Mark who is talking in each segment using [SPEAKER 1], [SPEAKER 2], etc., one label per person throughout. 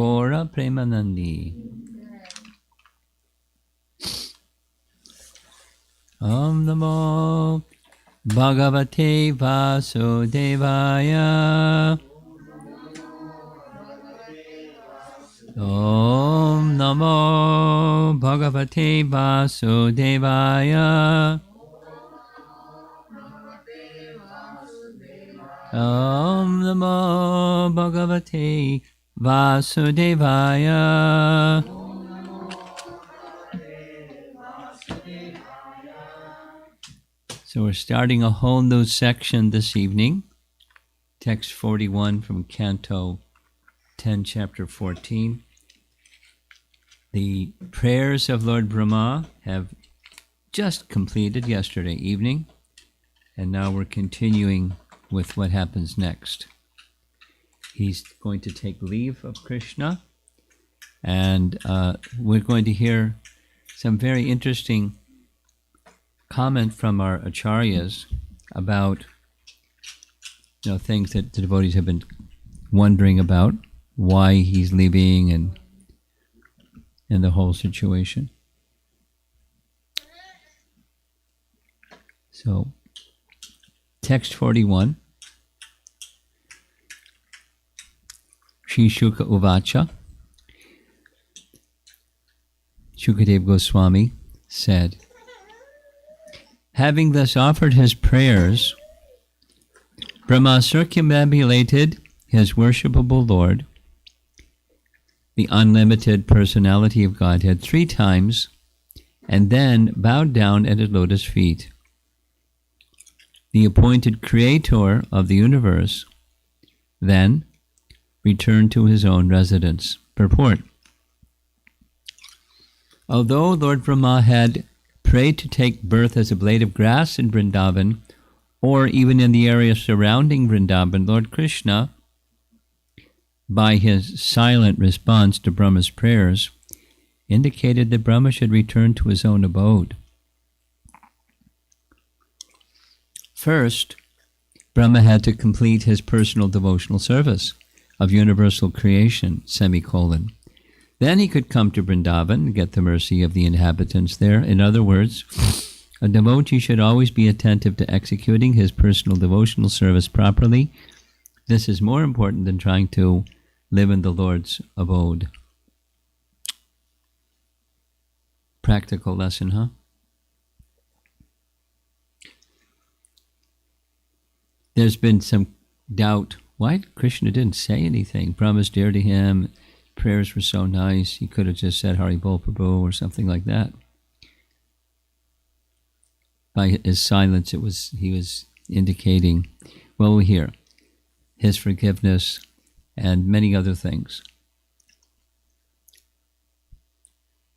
[SPEAKER 1] Ora Premanandi. Om Namo Bhagavate Vasudevaya. Om Namo Bhagavate Vasudevaya. Om Namo Bhagavate Vasudevaya. So we're starting a whole new section this evening. Text 41 from Canto 10, Chapter 14. The prayers of Lord Brahma have just completed yesterday evening, and now we're continuing with what happens next. He's going to take leave of Krishna, and we're going to hear some very interesting comment from our acharyas about things that the devotees have been wondering about, why he's leaving and the whole situation. So, text 41. Shri Shuka Uvacha. Shukadev Goswami said, having thus offered his prayers, Brahma circumambulated his worshipable Lord, the unlimited personality of Godhead, 3 times, and then bowed down at his lotus feet. The appointed creator of the universe then returned to his own residence. Purport. Although Lord Brahma had prayed to take birth as a blade of grass in Vrindavan, or even in the area surrounding Vrindavan, Lord Krishna, by his silent response to Brahma's prayers, indicated that Brahma should return to his own abode. First, Brahma had to complete his personal devotional service of universal creation, semicolon. Then he could come to Vrindavan and get the mercy of the inhabitants there. In other words, a devotee should always be attentive to executing his personal devotional service properly. This is more important than trying to live in the Lord's abode. Practical lesson, huh? There's been some doubt. Why Krishna didn't say anything? Brahma's dear to him. Prayers were so nice. He could have just said Hari Bol Prabhu or something like that. By his silence, he was indicating, well, we hear his forgiveness and many other things.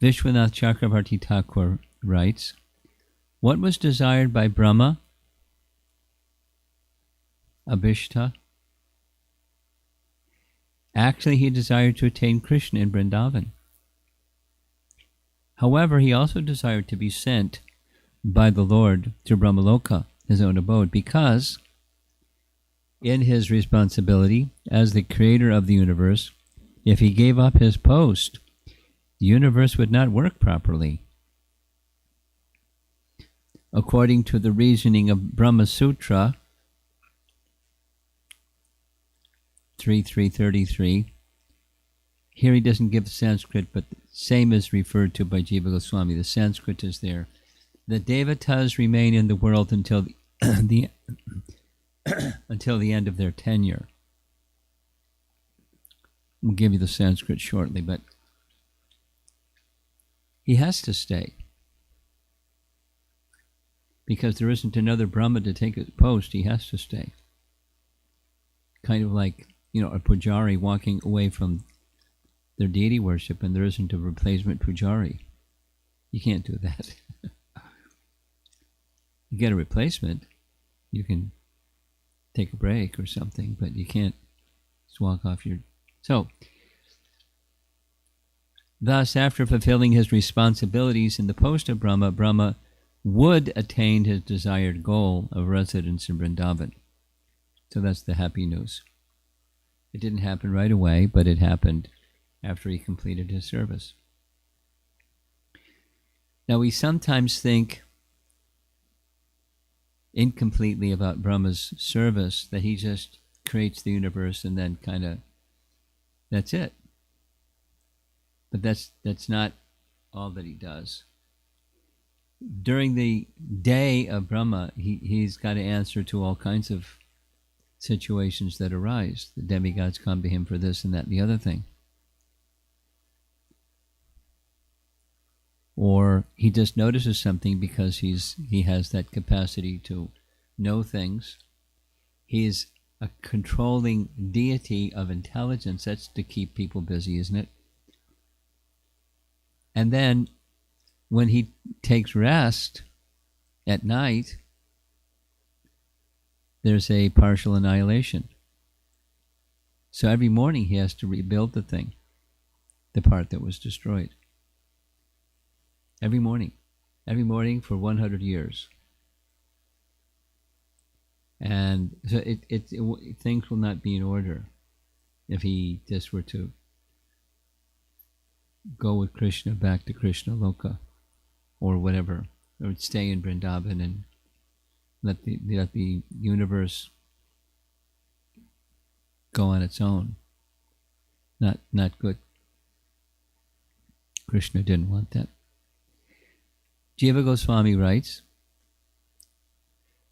[SPEAKER 1] Vishwanath Chakravarti Thakur writes, what was desired by Brahma, Abhishta? Actually, he desired to attain Krishna in Vrindavan. However, he also desired to be sent by the Lord to Brahmaloka, his own abode, because in his responsibility as the creator of the universe, if he gave up his post, the universe would not work properly. According to the reasoning of Brahma Sutra 3.3.33, here he doesn't give Sanskrit, but the same is referred to by Jiva Goswami. The Sanskrit is there. The Devatas remain in the world until the until the end of their tenure. We'll give you the Sanskrit shortly, but he has to stay because there isn't another Brahma to take his post. He has to stay. Kind of like, a pujari walking away from their deity worship and there isn't a replacement pujari. You can't do that. You get a replacement, you can take a break or something, but you can't just walk off your... So, thus, after fulfilling his responsibilities in the post of Brahma, Brahma would attain his desired goal of residence in Vrindavan. So that's the happy news. It didn't happen right away, but it happened after he completed his service. Now, we sometimes think incompletely about Brahma's service, that he just creates the universe and then kind of, that's it. But that's not all that he does. During the day of Brahma, he's got to answer to all kinds of situations that arise. The demigods come to him for this and that and the other thing. Or he just notices something because he has that capacity to know things. He's a controlling deity of intelligence. That's to keep people busy, isn't it? And then when he takes rest at night, there's a partial annihilation. So every morning he has to rebuild the thing, the part that was destroyed. Every morning for 100 years. And so things will not be in order if he just were to go with Krishna back to Krishna Loka or whatever, or stay in Vrindavan and let the universe go on its own. Not good. Krishna didn't want that. Jiva Goswami writes,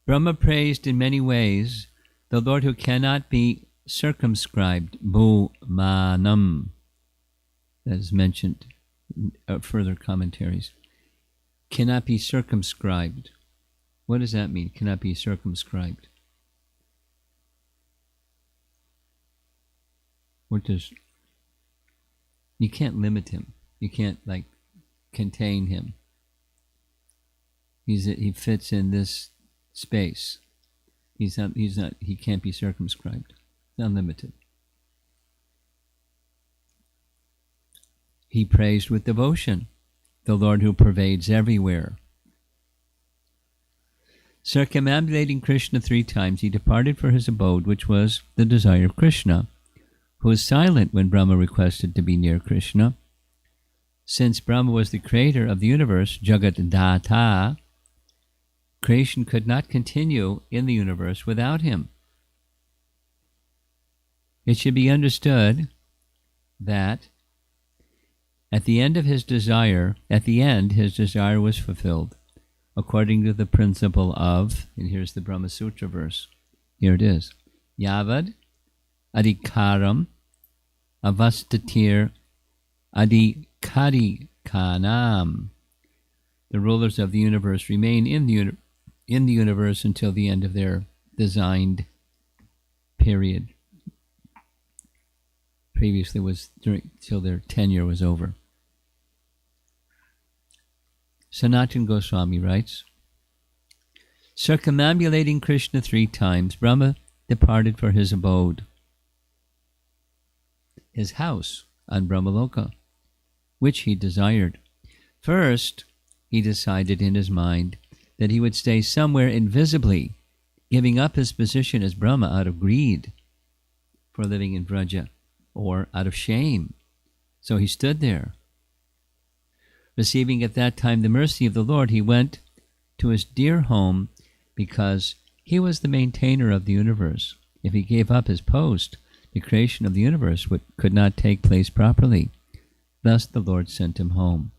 [SPEAKER 1] Brahma praised in many ways the Lord who cannot be circumscribed, Bhumanam. That is mentioned in further commentaries. Cannot be circumscribed. What does that mean? Cannot be circumscribed. You can't limit him. You can't contain him. He fits in this space. He can't be circumscribed. It's unlimited. He praised with devotion the Lord who pervades everywhere. Circumambulating Krishna 3 times, he departed for his abode, which was the desire of Krishna, who was silent when Brahma requested to be near Krishna. Since Brahma was the creator of the universe, Jagat Data, creation could not continue in the universe without him. It should be understood that at the end his desire was fulfilled, according to the principle of, and here's the Brahma Sutra verse, here it is, Yavad adhikaram avastatir adhikarikanam. The rulers of the universe remain in the universe until the end of their designed period. Previously was till their tenure was over. Sanatana Goswami writes, circumambulating Krishna 3 times, Brahma departed for his abode, his house on Brahmaloka, which he desired. First, he decided in his mind that he would stay somewhere invisibly, giving up his position as Brahma out of greed for living in Vraja, or out of shame. So he stood there. Receiving at that time the mercy of the Lord, he went to his dear home because he was the maintainer of the universe. If he gave up his post, the creation of the universe could not take place properly. Thus the Lord sent him home.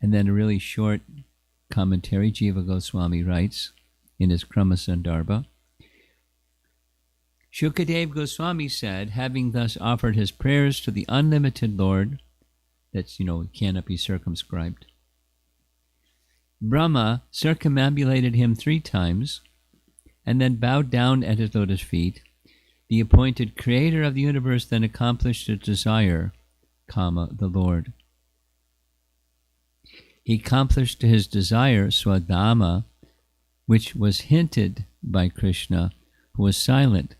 [SPEAKER 1] And then a really short commentary, Jiva Goswami writes in his Krama Sandarbha, Shukadev Goswami said, having thus offered his prayers to the unlimited Lord, that's, cannot be circumscribed, Brahma circumambulated him 3 times and then bowed down at his lotus feet. The appointed creator of the universe then accomplished his desire, the Lord. He accomplished his desire, Swadhama, which was hinted by Krishna, who was silent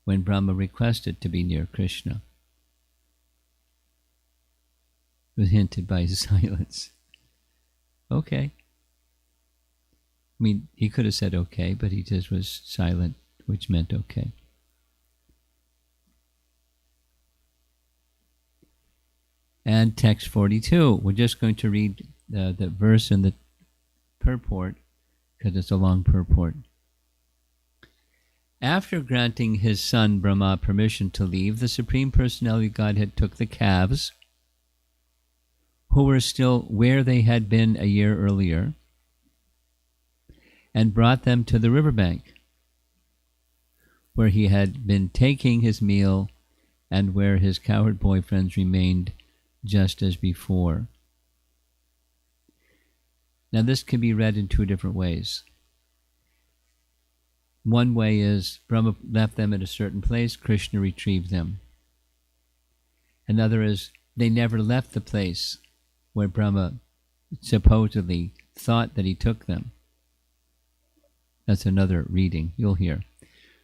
[SPEAKER 1] when Brahma requested to be near Krishna. It was hinted by his silence. Okay. He could have said okay, but he just was silent, which meant okay. and text 42. We're just going to read the verse and the purport because it's a long purport. After granting his son Brahma permission to leave, the Supreme Personality of Godhead took the calves, who were still where they had been a year earlier, and brought them to the riverbank, where he had been taking his meal and where his cowherd boyfriends remained just as before. Now this can be read in two different ways. One way is Brahma left them at a certain place, Krishna retrieved them. Another is they never left the place where Brahma supposedly thought that he took them. That's another reading you'll hear.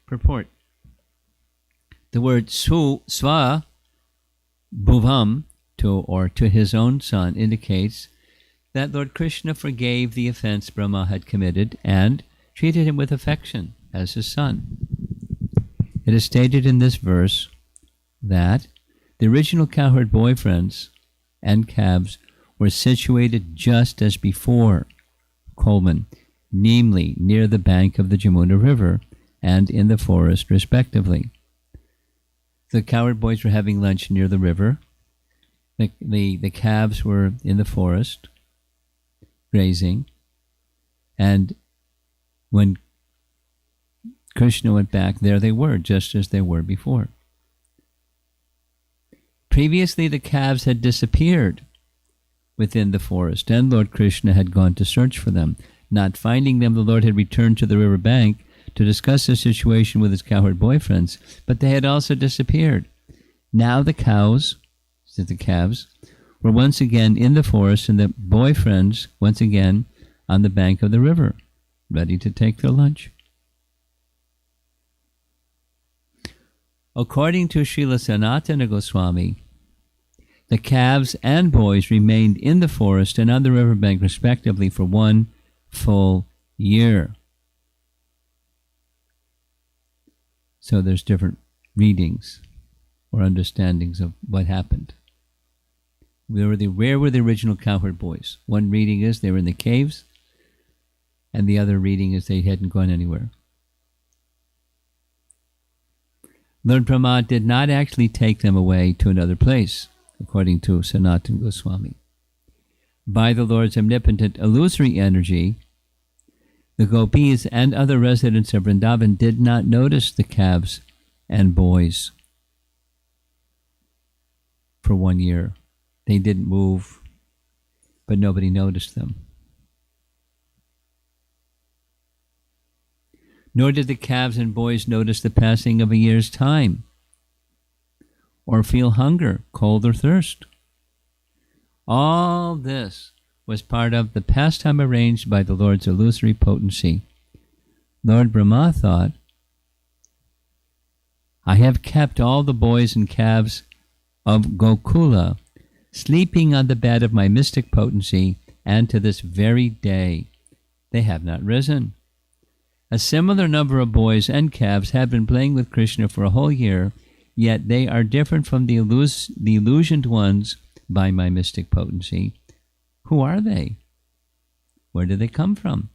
[SPEAKER 1] Purport. The word swa bhuvam, to his own son, indicates that Lord Krishna forgave the offense Brahma had committed and treated him with affection as his son. It is stated in this verse that the original cowherd boyfriends and calves were situated just as before, namely near the bank of the Jamuna River and in the forest, respectively. The cowherd boys were having lunch near the river. The calves were in the forest, grazing, and when Krishna went back, there they were, just as they were before. Previously, the calves had disappeared within the forest, and Lord Krishna had gone to search for them. Not finding them, the Lord had returned to the river bank to discuss the situation with his cowherd boyfriends, but they had also disappeared. Now the calves, were once again in the forest, and the boyfriends once again on the bank of the river, ready to take their lunch. According to Srila Sanatana Goswami, the calves and boys remained in the forest and on the riverbank respectively for 1 full year. So there's different readings or understandings of what happened. Where were the original cowherd boys? One reading is they were in the caves, and the other reading is they hadn't gone anywhere. Lord Brahma did not actually take them away to another place, according to Sanatana Goswami. By the Lord's omnipotent illusory energy, the gopis and other residents of Vrindavan did not notice the calves and boys for 1 year. They didn't move, but nobody noticed them. Nor did the calves and boys notice the passing of a year's time, or feel hunger, cold, or thirst. All this was part of the pastime arranged by the Lord's illusory potency. Lord Brahma thought, I have kept all the boys and calves of Gokula sleeping on the bed of my mystic potency, and to this very day they have not risen. A similar number of boys and calves have been playing with Krishna for a whole year, yet they are different from the illusioned ones by my mystic potency. Who are they? Where do they come from?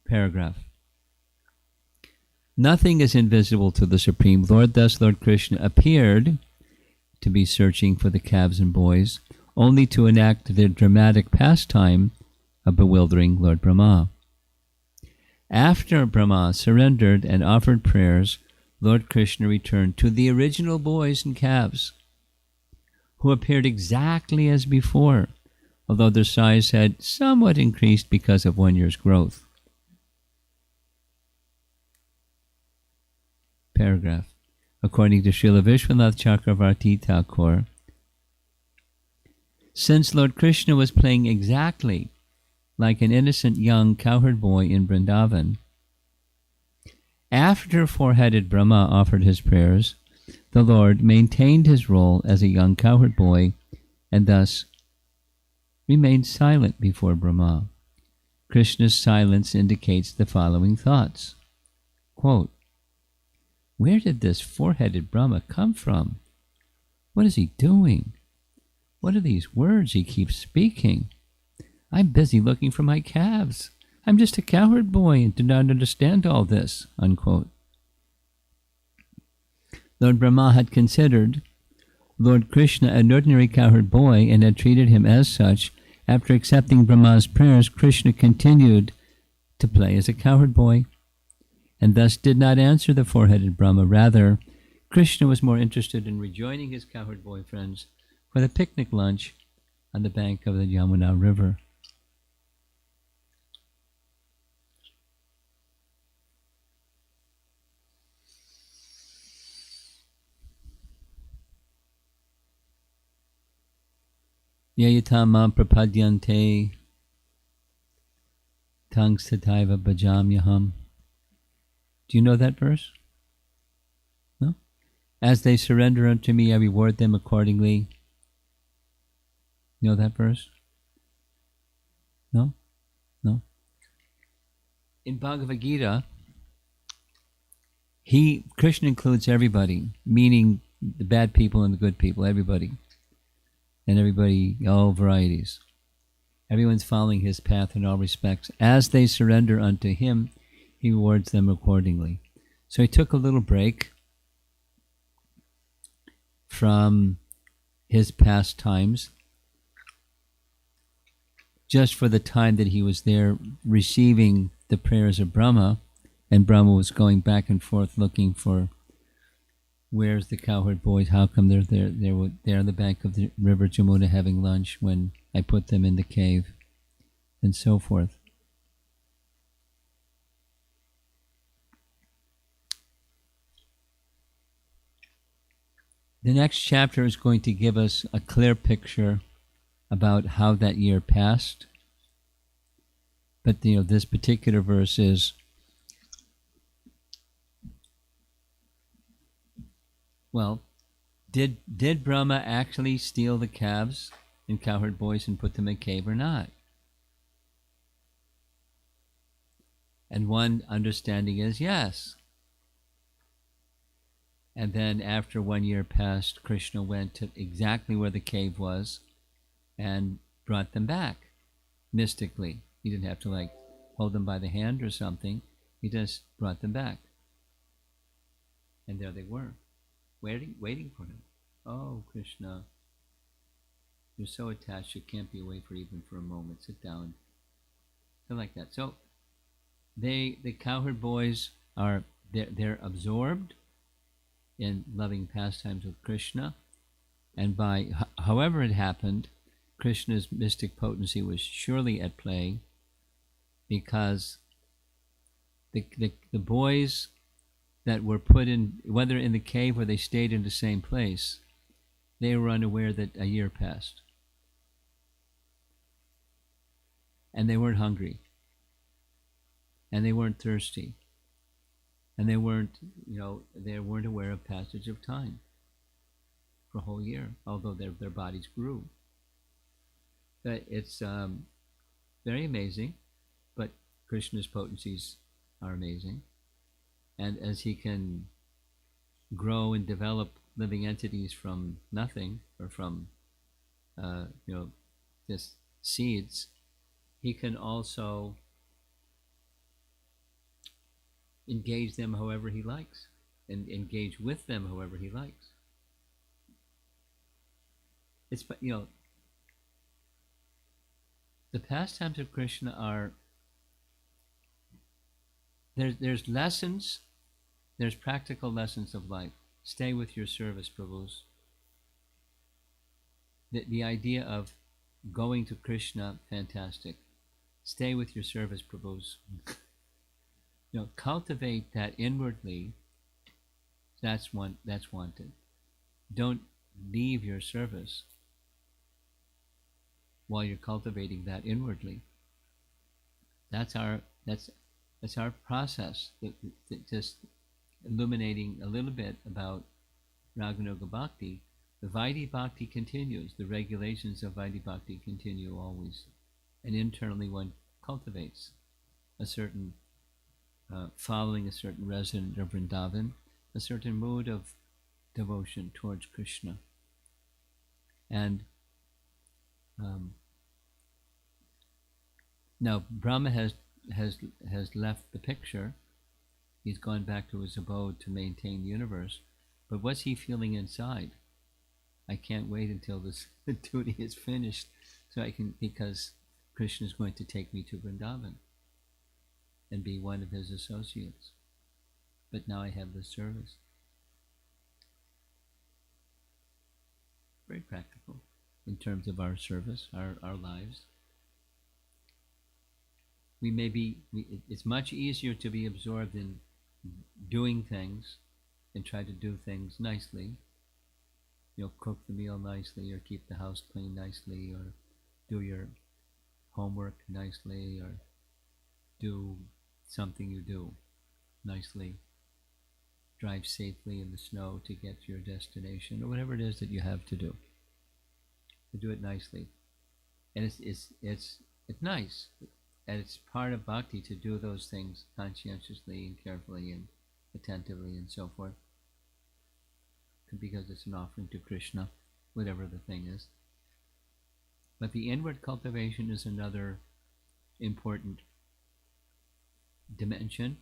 [SPEAKER 1] Paragraph. Nothing is invisible to the Supreme Lord, thus Lord Krishna appeared to be searching for the calves and boys, only to enact the dramatic pastime of bewildering Lord Brahma. After Brahma surrendered and offered prayers, Lord Krishna returned to the original boys and calves, who appeared exactly as before, although their size had somewhat increased because of 1 year's growth. Paragraph. According to Srila Vishwanath Chakravarti Thakur, since Lord Krishna was playing exactly like an innocent young cowherd boy in Vrindavan, after four-headed Brahma offered his prayers, the Lord maintained his role as a young cowherd boy and thus remained silent before Brahma. Krishna's silence indicates the following thoughts. Quote, where did this four-headed Brahma come from? What is he doing? What are these words he keeps speaking? I'm busy looking for my calves. I'm just a cowherd boy and do not understand all this, unquote. Lord Brahma had considered Lord Krishna an ordinary cowherd boy and had treated him as such. After accepting Brahma's prayers, Krishna continued to play as a cowherd boy and thus did not answer the four-headed Brahma. Rather, Krishna was more interested in rejoining his cowherd boy friends for the picnic lunch on the bank of the Yamuna River. Yayatama prapadyante tang sataiva bhajamyaham. Do you know that verse? No? As they surrender unto me, I reward them accordingly. You know that verse? No? No? In Bhagavad Gita, Krishna includes everybody, meaning the bad people and the good people, everybody. And everybody, all varieties. Everyone's following his path in all respects. As they surrender unto him, he rewards them accordingly. So he took a little break from his pastimes just for the time that he was there receiving the prayers of Brahma, and Brahma was going back and forth looking for where's the cowherd boys? How come they're there? They're on the bank of the river Jamuna having lunch when I put them in the cave, and so forth. The next chapter is going to give us a clear picture about how that year passed. But this particular verse is, well, did Brahma actually steal the calves and cowherd boys and put them in a cave or not? And one understanding is yes. And then after 1 year passed, Krishna went to exactly where the cave was and brought them back mystically. He didn't have to hold them by the hand or something. He just brought them back. And there they were, waiting for him. Oh, Krishna, you're so attached you can't be away even for a moment. Sit down. They're like that. So the cowherd boys they're absorbed in loving pastimes with Krishna, and by however it happened, Krishna's mystic potency was surely at play, because the boys that were put in, whether in the cave or they stayed in the same place, they were unaware that a year passed. And they weren't hungry. And they weren't thirsty. And they weren't aware of passage of time for a whole year, although their bodies grew. But it's very amazing, but Krishna's potencies are amazing. And as he can grow and develop living entities from nothing, or from just seeds, he can also engage them however he likes, and engage with them however he likes. It's the pastimes of Krishna are there's lessons, there's practical lessons of life. Stay with your service, Prabhus. The idea of going to Krishna, fantastic. Stay with your service, Prabhus. Cultivate that inwardly. That's wanted. Don't leave your service while you're cultivating that inwardly. That's our process. Just illuminating a little bit about Raganuga Bhakti. The Vaidhi Bhakti continues. The regulations of Vaidhi Bhakti continue always. And internally one cultivates a certain following a certain resident of Vrindavan, a certain mood of devotion towards Krishna. And now Brahma has left the picture. He's gone back to his abode to maintain the universe. But what's he feeling inside? I can't wait until this duty is finished, so I can, because Krishna is going to take me to Vrindavan and be one of his associates. But now I have this service. Very practical in terms of our service, our lives. We may be, it's much easier to be absorbed in doing things and try to do things nicely. Cook the meal nicely, or keep the house clean nicely, or do your homework nicely, or do something you do nicely. Drive safely in the snow to get to your destination, or whatever it is that you have to do. To do it nicely, and it's nice, and it's part of bhakti to do those things conscientiously and carefully and attentively and so forth, because it's an offering to Krishna, whatever the thing is. But the inward cultivation is another important dimension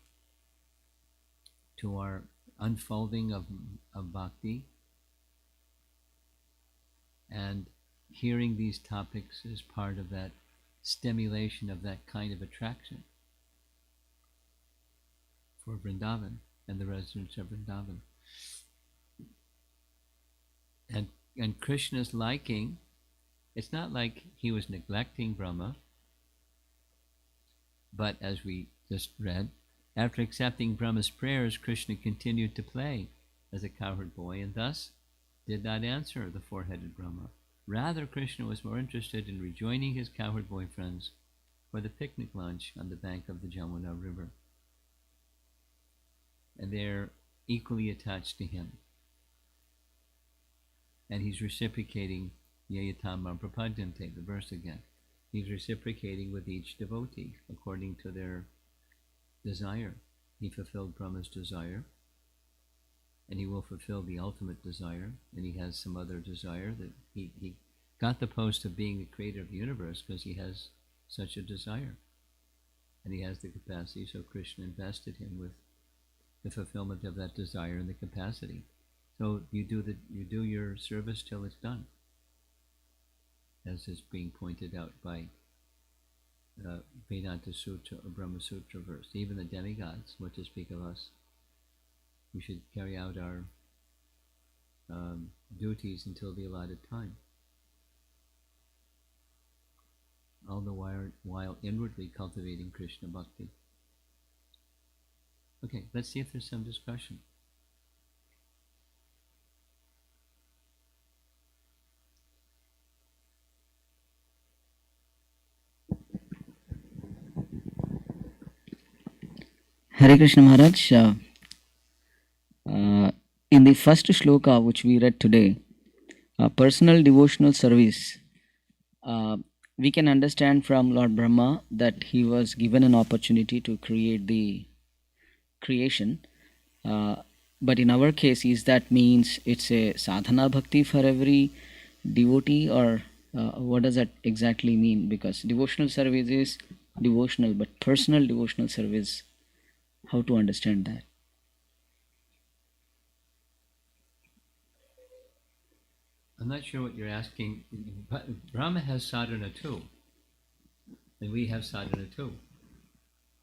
[SPEAKER 1] to our unfolding of bhakti. And hearing these topics is part of that stimulation of that kind of attraction for Vrindavan and the residents of Vrindavan. And Krishna's liking, it's not like he was neglecting Brahma, but as we just read, after accepting Brahma's prayers, Krishna continued to play as a cowherd boy, and thus did not answer the four-headed Brahma. Rather, Krishna was more interested in rejoining his cowherd boy friends for the picnic lunch on the bank of the Jamuna River. And they're equally attached to him. And he's reciprocating Yayatamam Prapadyante, the verse again. He's reciprocating with each devotee according to their desire. He fulfilled Brahma's desire, and he will fulfill the ultimate desire, and he has some other desire that he got the post of being the creator of the universe because he has such a desire, and he has the capacity. So Krishna invested him with the fulfillment of that desire and the capacity. So you do your service till it's done, as is being pointed out by Vedanta Sutra or Brahma Sutra verse. Even the demigods, what to speak of us, we should carry out our duties until the allotted time, all the while inwardly cultivating Krishna Bhakti. Okay, let's see if there's some discussion.
[SPEAKER 2] Hare Krishna Maharaj, in the first shloka which we read today, personal devotional service, we can understand from Lord Brahma that he was given an opportunity to create the creation. But in our case, is that means it's a sadhana bhakti for every devotee, or what does that exactly mean? Because devotional service is devotional, but personal devotional service, how to understand that?
[SPEAKER 1] I'm not sure what you're asking. Brahma has sadhana too, and we have sadhana too.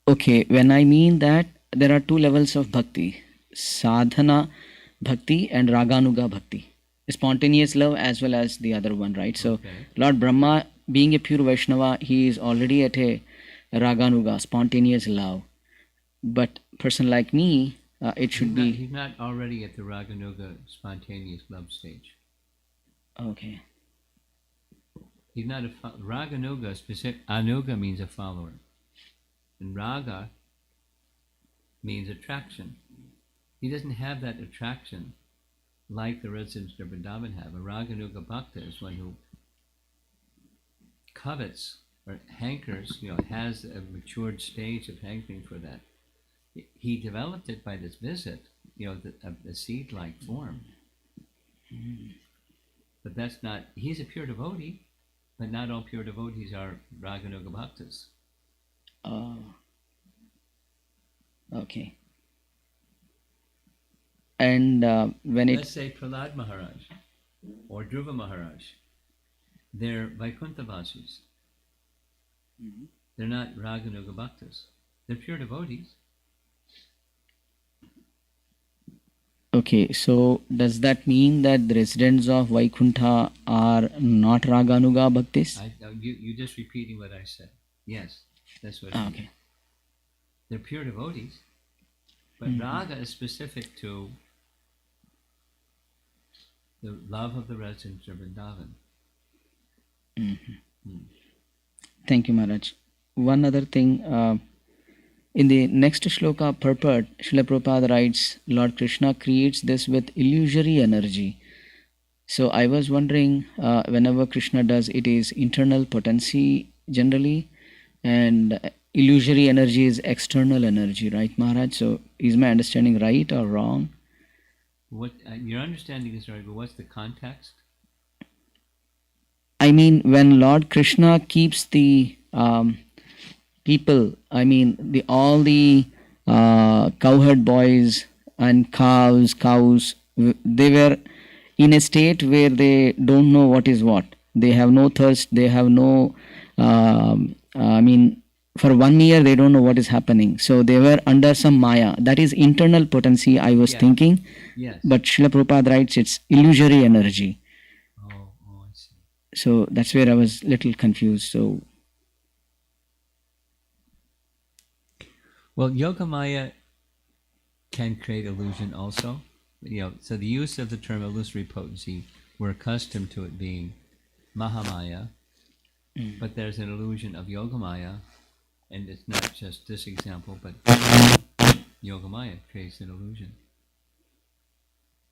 [SPEAKER 2] Okay, when I mean that, there are two levels of bhakti: sadhana bhakti and raganuga bhakti. Spontaneous love as well as the other one, right? So
[SPEAKER 1] Okay.
[SPEAKER 2] Lord Brahma, being a pure Vaishnava, he is already at a raganuga, spontaneous love. But person like me, it should be...
[SPEAKER 1] He's not already at the Raganuga spontaneous love stage.
[SPEAKER 2] Okay.
[SPEAKER 1] He's not Raganuga specific. Anuga means a follower, and Raga means attraction. He doesn't have that attraction like the residents of Vrindavan have. A Raganuga Bhakta is one who covets or hankers, has a matured stage of hankering for that. He developed it by this visit, the seed-like form. But that's not, he's a pure devotee, but not all pure devotees are Raganuga Bhaktas.
[SPEAKER 2] Oh, okay. And when
[SPEAKER 1] Let's
[SPEAKER 2] it,
[SPEAKER 1] say Prahlad Maharaj or Dhruva Maharaj, they're Vaikuntha-vasis. They're not Raganuga Bhaktas. They're pure devotees.
[SPEAKER 2] okay, so does that mean that the residents of Vaikuntha are not Raganuga Bhaktis?
[SPEAKER 1] You just repeating what I said. Yes, that's what it
[SPEAKER 2] Ah,
[SPEAKER 1] means.
[SPEAKER 2] okay.
[SPEAKER 1] They're pure devotees. But Raga is specific to the love of the residents of Vrindavan.
[SPEAKER 2] Thank you, Maharaj. One other thing, in the next shloka purport, Srila Prabhupada writes, Lord Krishna creates this with illusory energy. So I was wondering, whenever Krishna does, it is internal potency generally, and illusory energy is external energy, right, Maharaj? So is my understanding right or wrong?
[SPEAKER 1] What your understanding is right, but what's the context?
[SPEAKER 2] I mean, when Lord Krishna keeps the people, I mean, all the cowherd boys and cows, they were in a state where they don't know what is what. They have no thirst. They have no. I mean, for 1 year they don't know what is happening. So they were under some maya. That is internal potency. I was thinking.
[SPEAKER 1] Yes.
[SPEAKER 2] But Srila Prabhupada writes it's illusory energy.
[SPEAKER 1] Oh, I see.
[SPEAKER 2] So that's where I was little confused. So.
[SPEAKER 1] Well, Yogamaya can create illusion also. So the use of the term illusory potency, we're accustomed to it being Mahamaya, but there's an illusion of Yogamaya, and it's not just this example, but Yogamaya creates an illusion.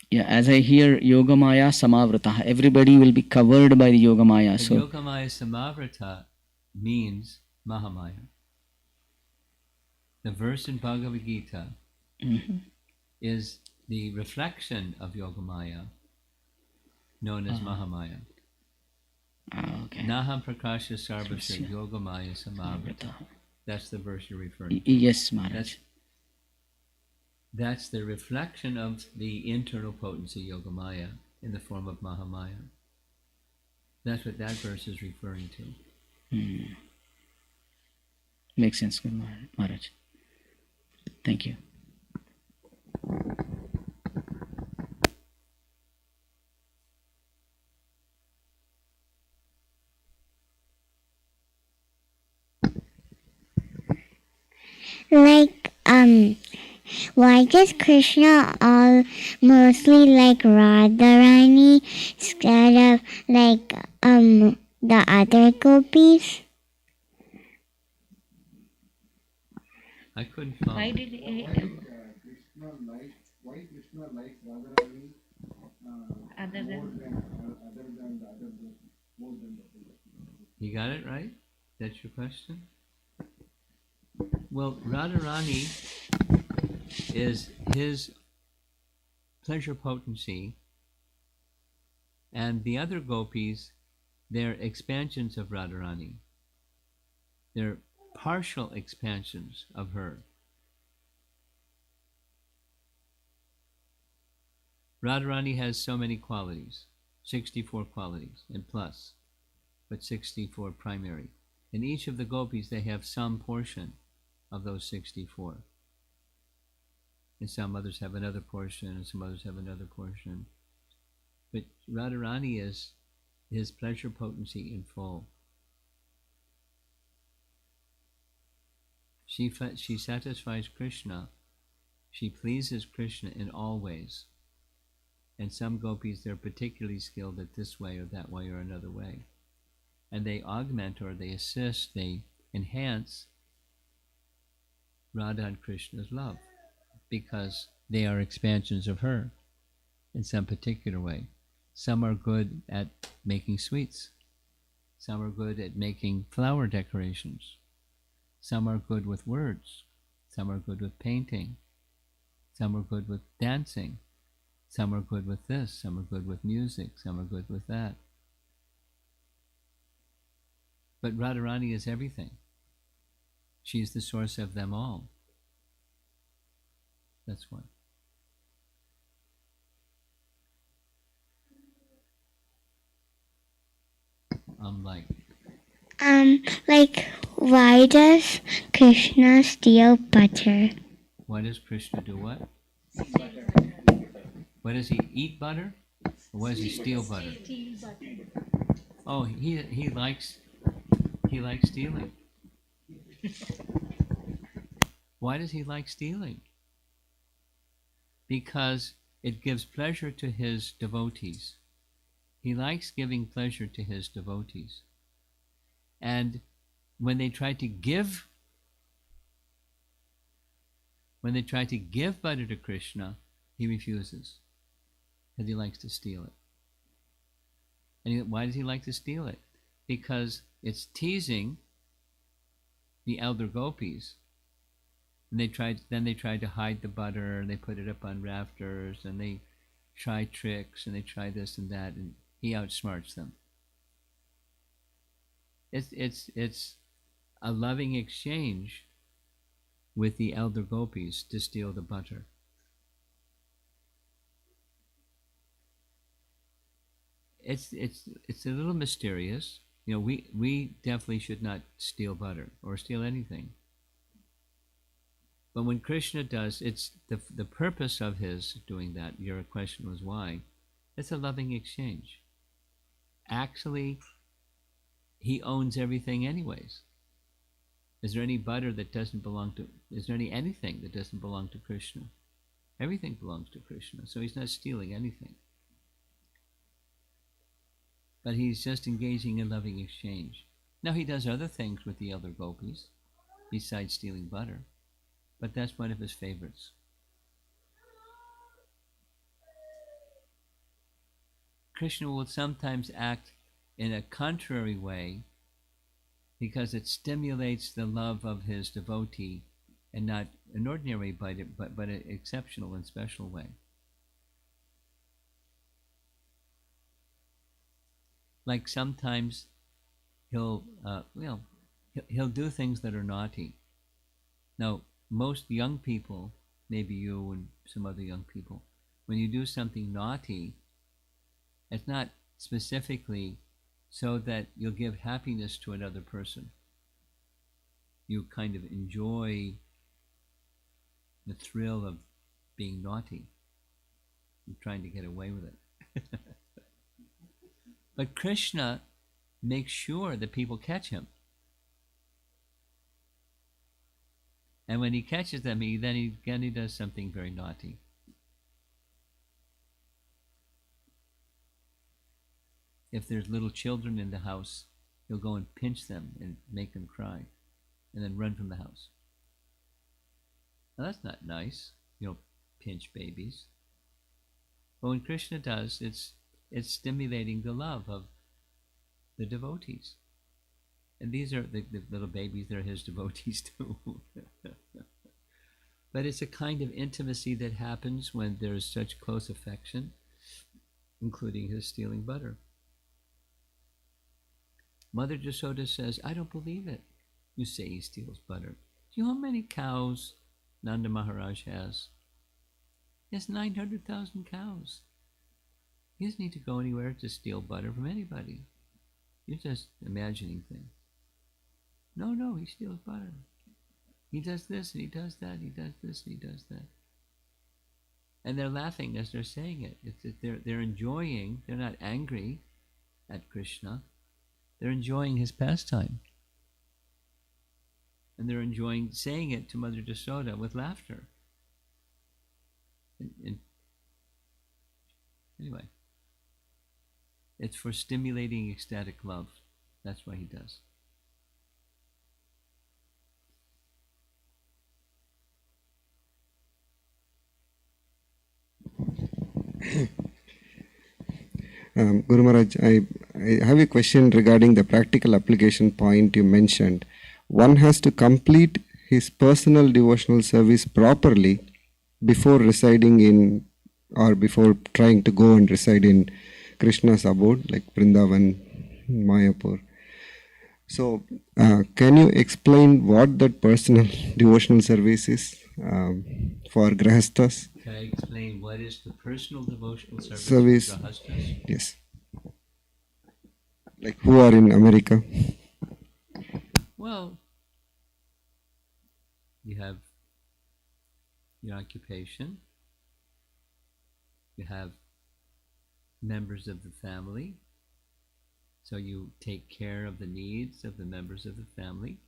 [SPEAKER 2] Yeah, as I hear Yogamaya Samavrata, everybody will be covered by the Yogamaya.
[SPEAKER 1] But
[SPEAKER 2] So
[SPEAKER 1] Yogamaya Samavrata means Mahamaya. The verse in Bhagavad Gita is the reflection of Yogamaya, known as Mahamaya.
[SPEAKER 2] okay.
[SPEAKER 1] Naham Prakasha Sarvasya Yogamaya Samavrata. That's the verse you're referring to.
[SPEAKER 2] Yes, Maharaj.
[SPEAKER 1] That's the reflection of the internal potency Yogamaya in the form of Mahamaya. That's what that verse is referring to.
[SPEAKER 2] Makes sense, Maharaj. Thank you.
[SPEAKER 3] Like, why does Krishna all mostly like Radharani instead of like the other gopis?
[SPEAKER 1] I couldn't follow.
[SPEAKER 4] Why Krishna likes Radharani
[SPEAKER 3] Other than
[SPEAKER 4] more than the other more than the other.
[SPEAKER 1] You got it right? That's your question? Well, Radharani is his pleasure potency, and the other gopis, they're expansions of Radharani. They're partial expansions of her. Radharani has so many qualities, 64 qualities and plus, but 64 primary. In each of the gopis, they have some portion of those 64. And some others have another portion, and some others have another portion. But Radharani is his pleasure potency in full. She satisfies Krishna. She pleases Krishna in all ways. And some gopis, they're particularly skilled at this way or that way or another way. And they augment or they assist, they enhance Radha and Krishna's love because they are expansions of her in some particular way. Some are good at making sweets. Some are good at making flower decorations. Some are good with words. Some are good with painting. Some are good with dancing. Some are good with this, some are good with music, some are good with that. But Radharani is everything. She's the source of them all. That's why.
[SPEAKER 3] Like, why does Krishna steal butter?
[SPEAKER 1] Why does Krishna do what? Why does he eat butter? Or why does he steal butter? Oh, he likes stealing. Why does he like stealing? Because it gives pleasure to his devotees. He likes giving pleasure to his devotees. And when they try to give butter to Krishna, he refuses, because he likes to steal it. And why does he like to steal it? Because it's teasing the elder gopis. And then they try to hide the butter, and they put it up on rafters, and they try tricks, and they try this and that, and he outsmarts them. It's a loving exchange with the elder gopis to steal the butter. It's a little mysterious. We definitely should not steal butter or steal anything. But when Krishna does, it's the purpose of his doing that. Your question was why. It's a loving exchange. Actually, he owns everything anyways. Is there any butter that doesn't belong to, is there anything that doesn't belong to Krishna? Everything belongs to Krishna, so he's not stealing anything. But he's just engaging in loving exchange. Now he does other things with the elder gopis, besides stealing butter, but that's one of his favorites. Krishna will sometimes act in a contrary way because it stimulates the love of his devotee, and not an ordinary but an exceptional and special way. Like sometimes he'll do things that are naughty. Now, most young people, maybe you and some other young people, when you do something naughty, it's not specifically so that you'll give happiness to another person. You kind of enjoy the thrill of being naughty and trying to get away with it. But Krishna makes sure that people catch him. And when he catches them, he does something very naughty. If there's little children in the house, he'll go and pinch them and make them cry, and then run from the house. Now that's not nice. You don't pinch babies. But when Krishna does, it's stimulating the love of the devotees. And these are the little babies, they're his devotees too. But it's a kind of intimacy that happens when there's such close affection, including his stealing butter. Mother Jasoda says, I don't believe it. You say he steals butter. Do you know how many cows Nanda Maharaj has? He has 900,000 cows. He doesn't need to go anywhere to steal butter from anybody. You're just imagining things. No, he steals butter. He does this and he does that, he does this and he does that. And they're laughing as they're saying it. It's that they're enjoying, they're not angry at Krishna. They're enjoying his pastime. And they're enjoying saying it to Mother Jasoda with laughter. And anyway, it's for stimulating ecstatic love. That's why he does.
[SPEAKER 4] Guru Maharaj, I have a question regarding the practical application point you mentioned. One has to complete his personal devotional service properly before residing in or before trying to go and reside in Krishna's abode, like Vrindavan, Mayapur. So, can you explain what that personal devotional service is for Grahasthas?
[SPEAKER 1] Can I explain what is the personal devotional service
[SPEAKER 4] Service.
[SPEAKER 1] for Grahasthas?
[SPEAKER 4] Yes. Like who are in America?
[SPEAKER 1] Well, you have your occupation, you have members of the family, so you take care of the needs of the members of the family,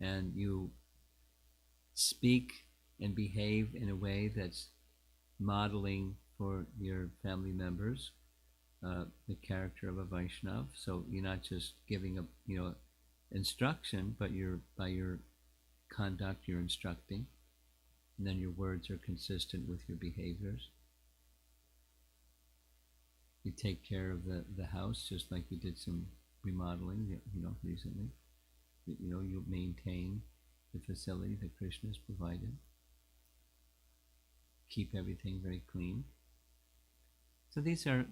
[SPEAKER 1] and you speak and behave in a way that's modeling for your family members the character of a Vaishnav. So you're not just giving a instruction, but by your conduct you're instructing, and then your words are consistent with your behaviors. You take care of the house, just like you did some remodeling recently. You maintain the facility that Krishna has provided. Keep everything very clean. So these are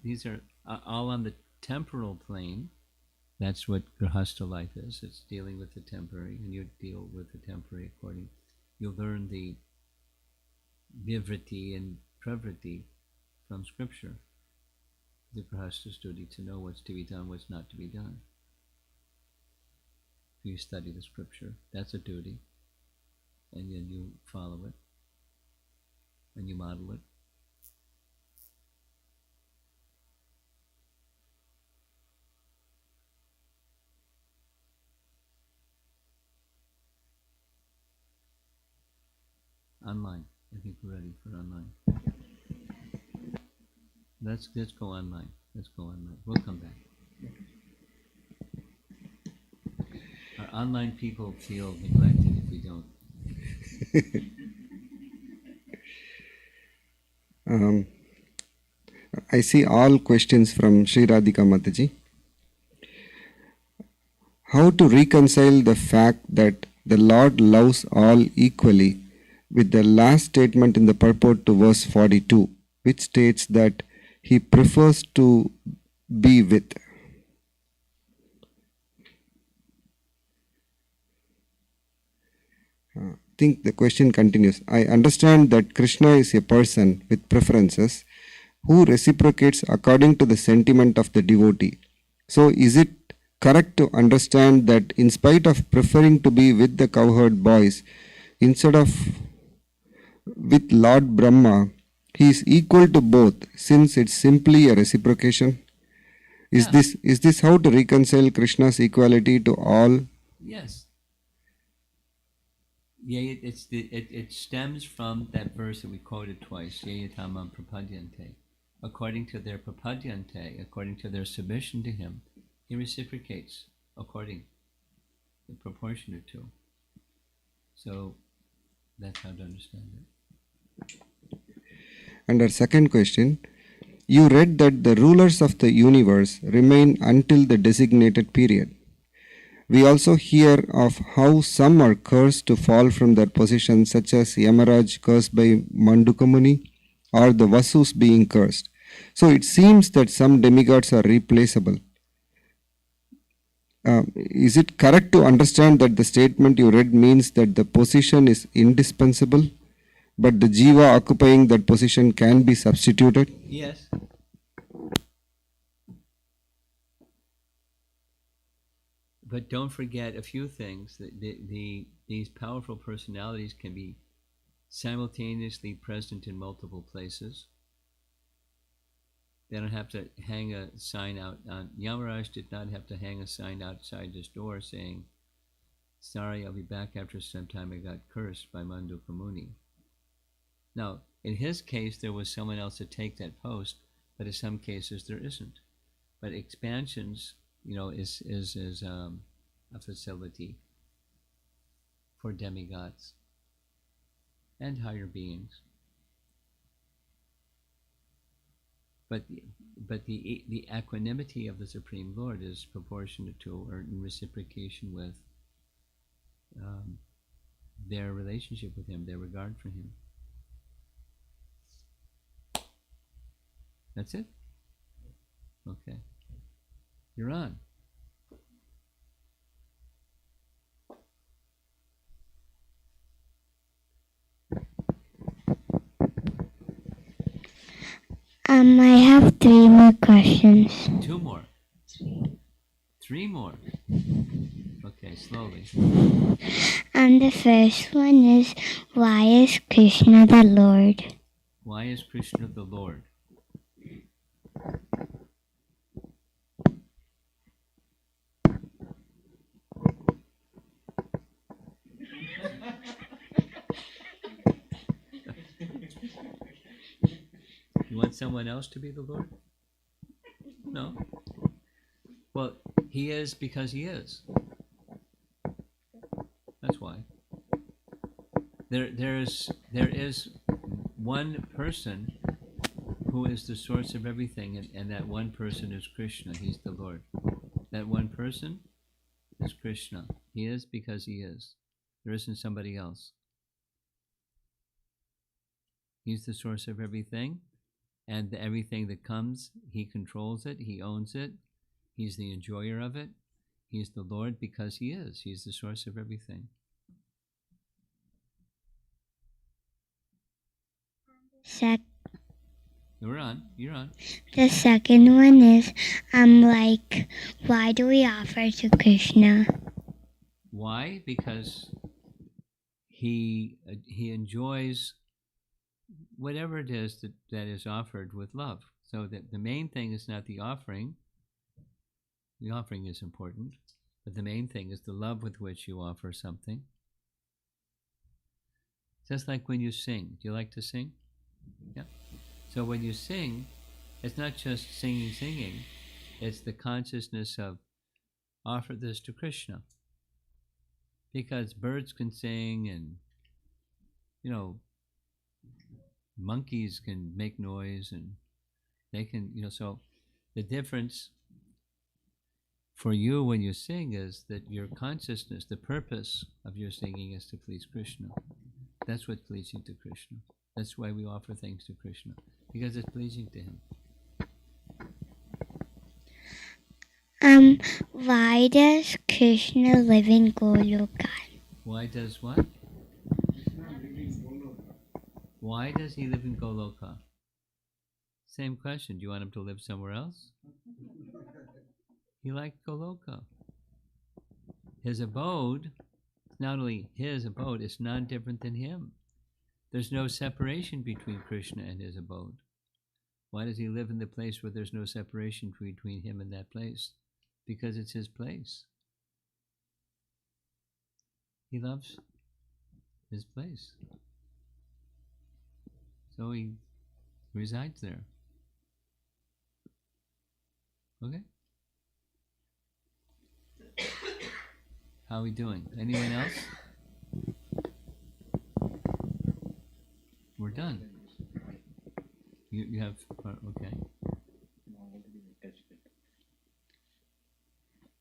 [SPEAKER 1] all on the temporal plane. That's what Grahastha life is. It's dealing with the temporary, and you deal with the temporary according. You learn the Vivriti and Pravriti from Scripture. The Grahastha's duty to know what's to be done, what's not to be done. You study the Scripture. That's a duty. And then you follow it. And you model it. Online. I think we're ready for online. Let's go online. Let's go online. We'll come back. Our online people feel neglected if we don't.
[SPEAKER 4] I see all questions from Sri Radhika Mataji. How to reconcile the fact that the Lord loves all equally with the last statement in the purport to verse 42, which states that He prefers to be with. I think the question continues. I understand that Krishna is a person with preferences who reciprocates according to the sentiment of the devotee. So is it correct to understand that in spite of preferring to be with the cowherd boys instead of with Lord Brahma, he is equal to both, since it's simply a reciprocation? Is this how to reconcile Krishna's equality to all?
[SPEAKER 1] Yes. Yeah, it stems from that verse that we quoted twice, Yayatamam prapadyante. According to their prapadyante, according to their submission to him, he reciprocates according, proportionate to. So that's how to understand it.
[SPEAKER 4] And our second question, you read that the rulers of the universe remain until the designated period. We also hear of how some are cursed to fall from their position, such as Yamaraj cursed by Mandukamuni or the Vasus being cursed. So it seems that some demigods are replaceable. Is it correct to understand that the statement you read means that the position is indispensable, but the jiva occupying that position can be substituted?
[SPEAKER 1] Yes. But don't forget a few things. These powerful personalities can be simultaneously present in multiple places. They don't have to hang a sign out. Yamaraj did not have to hang a sign outside his door saying, "Sorry, I'll be back after some time. I got cursed by Mandukamuni." Now, in his case, there was someone else to take that post, but in some cases there isn't. But expansions, is a facility for demigods and higher beings. But the equanimity of the Supreme Lord is proportionate to or in reciprocation with their relationship with him, their regard for him. That's it? Okay. You're on.
[SPEAKER 3] I have three more questions.
[SPEAKER 1] Two more. Three more. Okay, slowly.
[SPEAKER 3] The first one is, why is Krishna the Lord?
[SPEAKER 1] Why is Krishna the Lord? You want someone else to be the Lord? No. Well, he is because he is. That's why. There is one person who is the source of everything, and that one person is Krishna. He's the Lord. That one person is Krishna. He is because he is. There isn't somebody else. He's the source of everything, and everything that comes, he controls it, he owns it, he's the enjoyer of it. He's the Lord because he is. He's the source of everything. You're on.
[SPEAKER 3] The second one is, why do we offer to Krishna?
[SPEAKER 1] Why? Because he enjoys whatever it is that is offered with love. So that the main thing is not the offering. The offering is important, but the main thing is the love with which you offer something. Just like when you sing. Do you like to sing? Yeah. So when you sing, it's not just singing, it's the consciousness of offer this to Krishna. Because birds can sing, and monkeys can make noise, and they can, so the difference for you when you sing is that your consciousness, the purpose of your singing is to please Krishna. That's what's pleasing to Krishna. That's why we offer things to Krishna, because it's pleasing to him.
[SPEAKER 3] Why does Krishna live in Goloka?
[SPEAKER 1] Why does what? Why does he live in Goloka? Same question. Do you want him to live somewhere else? He liked Goloka. His abode, not only his abode, is none different than him. There's no separation between Krishna and his abode. Why does he live in the place where there's no separation between him and that place? Because it's his place. He loves his place. So he resides there. Okay? How are we doing? Anyone else? We're done. You have, okay.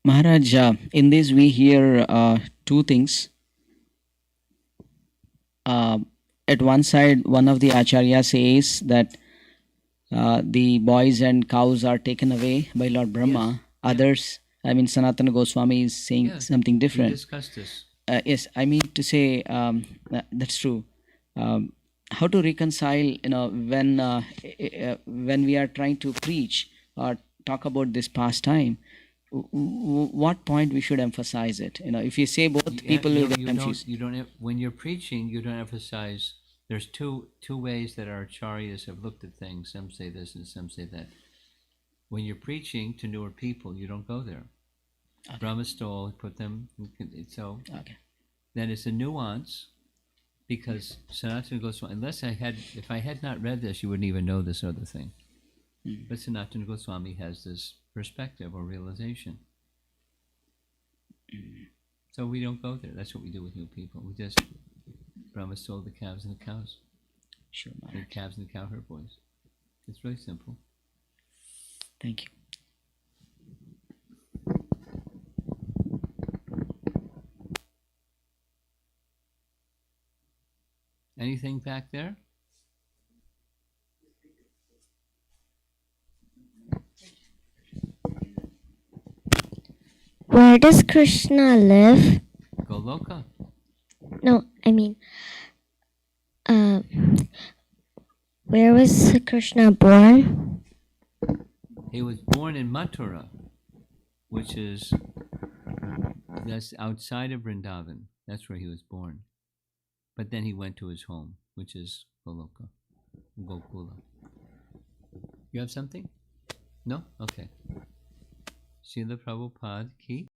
[SPEAKER 2] Maharaj, in this we hear two things. At one side, one of the acharya says that the boys and cows are taken away by Lord Brahma.
[SPEAKER 1] Yes.
[SPEAKER 2] Others, I mean, Sanatana Goswami is saying something different.
[SPEAKER 1] We discussed this.
[SPEAKER 2] Yes, I mean to say that's true. How to reconcile, when we are trying to preach or talk about this pastime, what point we should emphasize it? If you say both, people will get confused.
[SPEAKER 1] You don't have, when you're preaching, you don't emphasize. There's two ways that our acharyas have looked at things. Some say this and some say that. When you're preaching to newer people, you don't go there. Okay. Brahma stole, put them. So
[SPEAKER 2] okay.
[SPEAKER 1] Then it's a nuance, because Sanatana Goswami. If I had not read this, you wouldn't even know this other thing. Mm-hmm. But Sanatana Goswami has this perspective or realization. Mm-hmm. So we don't go there. That's what we do with new people. We just Brahma stole the calves and the cows.
[SPEAKER 2] Sure,
[SPEAKER 1] the calves and the cow herd boys. It's really simple.
[SPEAKER 2] Thank you.
[SPEAKER 1] Anything back there?
[SPEAKER 3] Where does Krishna live?
[SPEAKER 1] Goloka.
[SPEAKER 3] No, I mean, where was Krishna born?
[SPEAKER 1] He was born in Mathura, which is that's outside of Vrindavan. That's where he was born. But then he went to his home, which is Goloka, Gokula. You have something? No? Okay. Srila Prabhupada ki